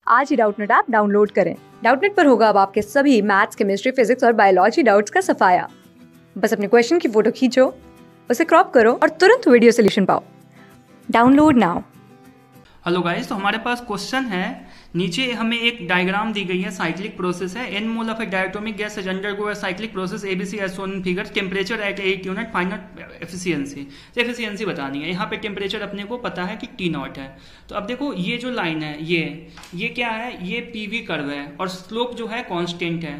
आज ही Doubtnut app download करें। Doubtnut पर होगा अब आपके सभी मैथ्स, केमिस्ट्री, फिजिक्स और बायोलॉजी डाउट्स का सफाया। बस अपने क्वेश्चन की फोटो खींचो, उसे क्रॉप करो और तुरंत वीडियो सोल्यूशन पाओ। Download now. हेलो गाइस, तो हमारे पास क्वेश्चन है। नीचे हमें एक डायग्राम दी गई है, साइक्लिक प्रोसेस है। N mole of a diatomic gas is undergo a cyclic process ABC as shown in figure. Temperature at 8 unit, final efficiency. तो एफिशिएंसी बतानी है। यहाँ पे टेम्परेचर अपने को पता है कि टी नॉट है। तो अब देखो ये जो लाइन है ये क्या है, ये पीवी कर्व है और स्लोप जो है कांस्टेंट है।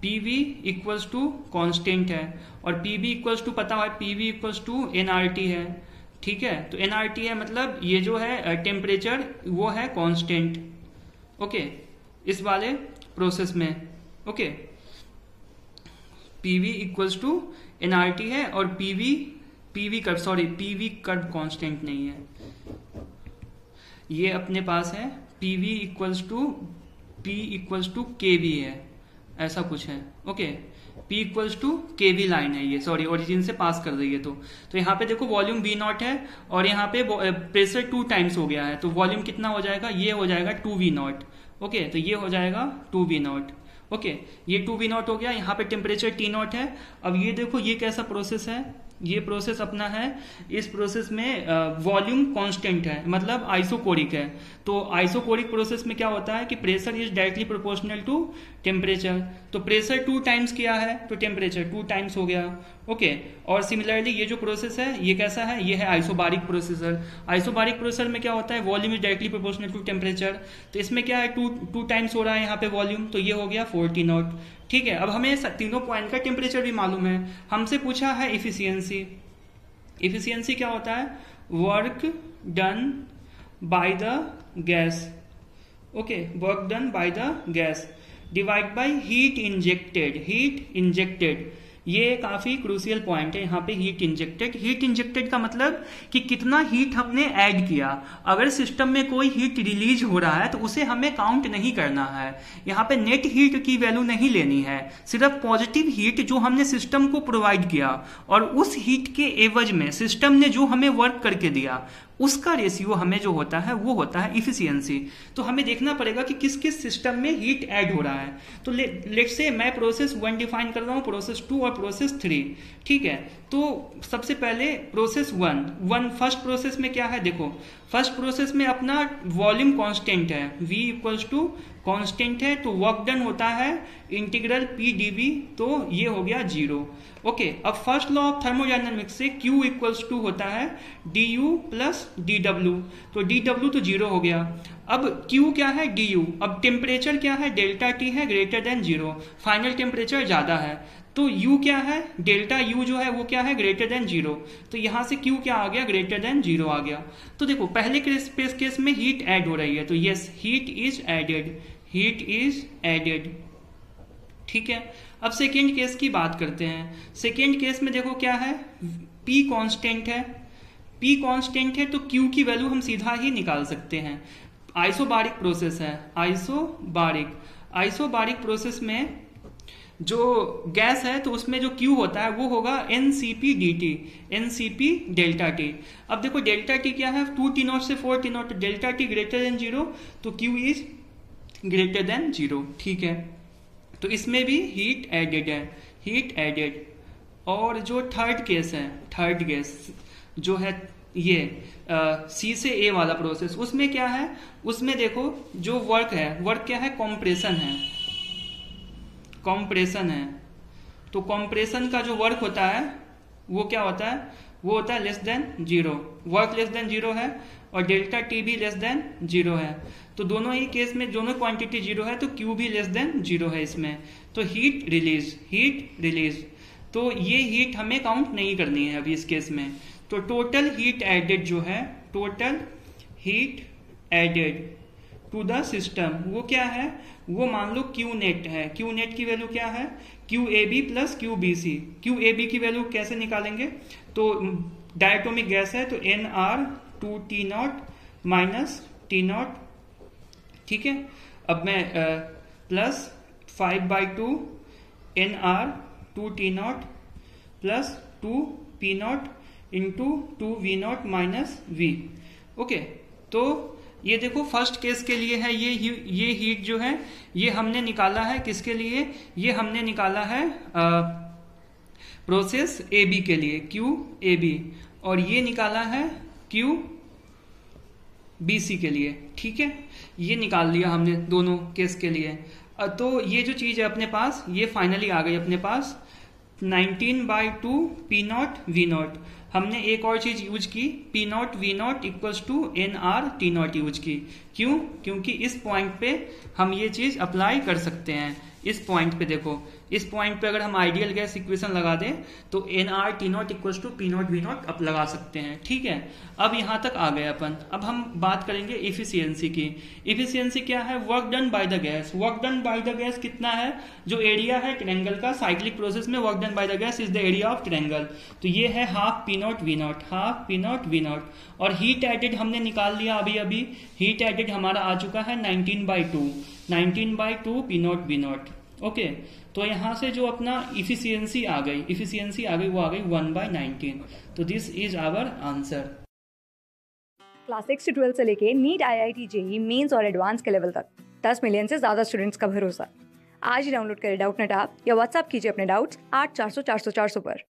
पीवी इक्वल्स टू कांस्टेंट है और पीवी इक्वल्स टू पता है, पीवी इक्वल्स टू एनआरटी है। ठीक है, तो एनआरटी है मतलब ये जो है टेम्परेचर वो है कांस्टेंट। ओके, इस वाले प्रोसेस में okay PV equals to NRT है और पीवी कर्व कांस्टेंट नहीं है। ये अपने पास है पीवी इक्वल्स टू केवी है, ऐसा कुछ है। Okay, P equals to KV line है ये, सॉरी ओरिजिन से पास कर रही है। तो यहाँ पे देखो वॉल्यूम V नॉट है और यहाँ पे प्रेशर 2 टाइम्स हो गया है। तो वॉल्यूम कितना हो जाएगा, ये हो जाएगा 2V नॉट। ओके, तो ये हो जाएगा 2V नॉट। ओके, ये 2V नॉट हो गया। यहाँ पे टेम्परेचर T नॉट है। अब ये देखो ये कैसा प्रोसेस है, ये प्रोसेस अपना है। इस प्रोसेस में वॉल्यूम कांस्टेंट है, मतलब आइसोकोरिक है। तो आइसोकोरिक प्रोसेस में क्या होता है कि pressure is directly proportional to temperature. तो प्रेशर 2 टाइम्स किया है तो टेम्परेचर 2 टाइम्स हो गया। ओके, और सिमिलरली ये जो प्रोसेस है ये कैसा है, ये है आइसोबारिक प्रोसेसर। आइसोबारिक प्रोसेसर में क्या होता है, volume is directly proportional to temperature. तो इसमें क्या है, टू टाइम्स हो रहा है यहाँ पे वॉल्यूम, तो ये हो गया 40 नॉट। ठीक है, अब हमें तीनों पॉइंट का टेम्परेचर भी मालूम है। हमसे पूछा है इफिशियंसी। इफिशियंसी क्या होता है, work done by the gas. Okay, work done by the gas divide by heat injected. ये काफी क्रूशियल पॉइंट है यहाँ पे, हीट इंजेक्टेड का मतलब कि कितना हीट हमने ऐड किया। अगर सिस्टम में कोई हीट रिलीज हो रहा है तो उसे हमें काउंट नहीं करना है। यहाँ पे नेट हीट की वैल्यू नहीं लेनी है, सिर्फ पॉजिटिव हीट जो हमने सिस्टम को प्रोवाइड किया और उस हीट के एवज में सिस्टम ने जो हमें वर्क करके दिया उसका रेशियो हमें जो होता है वो होता है इफिशियंसी। तो हमें देखना पड़ेगा कि किस किस सिस्टम में हीट ऐड हो रहा है। तो लेट्स से मैं प्रोसेस 1 डिफाइन कर रहा हूँ, प्रोसेस 2 और प्रोसेस 3। ठीक है, तो सबसे पहले प्रोसेस 1 फर्स्ट प्रोसेस में क्या है, देखो फर्स्ट प्रोसेस में अपना वॉल्यूम कांस्टेंट है, V इक्वल्स टू कांस्टेंट है। तो वर्क डन होता है इंटीग्रल P dV, तो ये हो गया 0। ओके, अब फर्स्ट लॉ ऑफ थर्मोडायनामिक्स से Q इक्वल्स टू होता है du प्लस dw। तो dw तो 0 हो गया। अब Q क्या है, du। अब टेम्परेचर क्या है, डेल्टा T है ग्रेटर देन 0, फाइनल टेम्परेचर ज्यादा है। तो U क्या है, डेल्टा U जो है वो क्या है, ग्रेटर देन 0। तो यहां से Q क्या आ गया, ग्रेटर देन 0 आ गया। तो देखो पहले केस में हीट ऐड हो रही है, तो यस हीट इज एडेड। ठीक है, अब सेकेंड केस की बात करते हैं। सेकेंड केस में देखो क्या है, P कांस्टेंट है तो Q की वैल्यू हम सीधा ही निकाल सकते हैं। आइसोबारिक प्रोसेस है, आइसोबारिक प्रोसेस में जो गैस है तो उसमें जो Q होता है वो होगा NCP डेल्टा T। अब देखो डेल्टा T क्या है, 2T नॉट से 4T not, delta T greater than 0 तो Q इज ग्रेटर देन 0। ठीक है, तो इसमें भी हीट एडेड। और जो थर्ड केस जो है ये C से A वाला प्रोसेस, उसमें क्या है, उसमें देखो जो वर्क क्या है, कॉम्प्रेशन है। तो कॉम्प्रेशन का जो वर्क होता है वो क्या होता है, वो होता है less than 0। Work less than 0 है और डेल्टा T भी लेस देन 0 है। तो दोनों ही केस में दोनों क्वांटिटी 0 है तो Q भी लेस देन 0 है इसमें। तो हीट रिलीज, तो ये हीट हमें काउंट नहीं करनी है अभी इस केस में। तो टोटल हीट एडेड जो है, total heat added to the system, वो क्या है, वो मान लो Q नेट है। Q नेट की वैल्यू क्या है, QAB प्लस QBC। QAB की वैल्यू कैसे निकालेंगे, तो डायटोमिक गैस है तो NR2T not minus T not. ठीक है, अब मैं plus 5/2 NR2T not plus 2P not into 2V not minus V। Okay, तो ये देखो फर्स्ट केस के लिए है, ये हीट जो है ये हमने निकाला है किसके लिए, ये हमने निकाला है प्रोसेस ए बी के लिए, क्यू ए बी, और ये निकाला है क्यू बी सी के लिए। ठीक है, ये निकाल लिया हमने दोनों केस के लिए। तो ये जो चीज है अपने पास ये फाइनली आ गई अपने पास 19/2 पी नॉट वी नॉट। हमने एक और चीज यूज की, P naught V naught equals to N R T naught use की। क्यों? क्योंकि इस पॉइंट पे हम ये चीज अप्लाई कर सकते हैं। इस पॉइंट पे देखो, इस पॉइंट पे अगर हम आइडियल गैस इक्वेशन लगा दें तो N R T naught equals to P naught V naught अब लगा सकते हैं। ठीक है, अब यहां तक आ गए अपन। अब हम बात करेंगे इफिशियंसी की। इफिशियंसी क्या है? Work done by the gas. Work done by the gas कितना है? जो एरिया है ट्रायंगल का, साइक्लिक प्रोसेस में work done by the gas is the area of triangle. तो ये है half P naught V naught, half P naught V naught. और हीट एडेड हमने निकाल लिया अभी अभी, हीट एडेड हमारा आ चुका है 19/2 P naught V naught. Okay, तो यहां से जो अपना इफिशियंसी आ गई, वो आ गई 1/19। तो this is our answer. Class 6 से 12 से लेके नीट, IIT, JEE मेंस और एडवांस के लेवल तक 10 मिलियन से ज्यादा स्टूडेंट्स का भरोसा। आज ही डाउनलोड करें डाउटनेट ऐप या व्हाट्सएप कीजिए अपने डाउट्स 8400 400 400 पर।